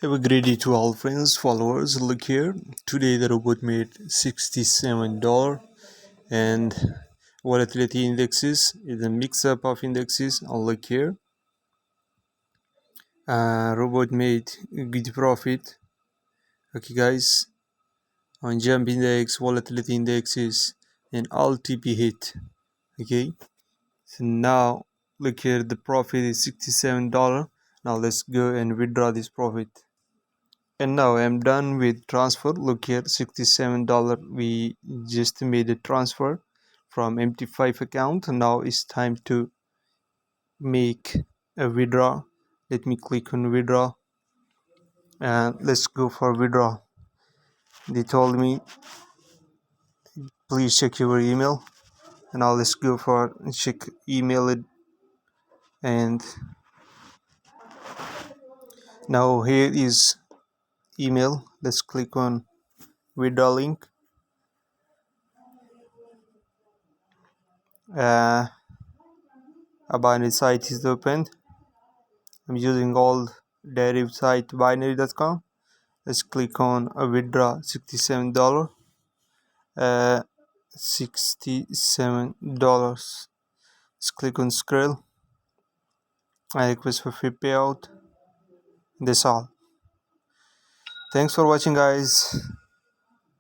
Have a great day to all friends, followers. Look here. Today the robot made $67 and volatility indexes is a mix up of indexes. Look here. Robot made good profit. Okay guys. On jump index, volatility indexes and all TP hit. Okay. So now look here, the profit is $67. Now let's go and withdraw this profit. And now I'm done with transfer. Look here, $67. We just made a transfer from MT5 account. Now it's time to make a withdraw. Let me click on withdraw and let's go for withdraw. They told me please check your email, and now let's go for check email it. And now here is email. Let's click on withdraw link. A binary site is opened. I'm using old derivative site binary.com. Let's click on a withdraw $67. $67. Let's click on scroll. I request for free payout. That's all. Thanks for watching, guys.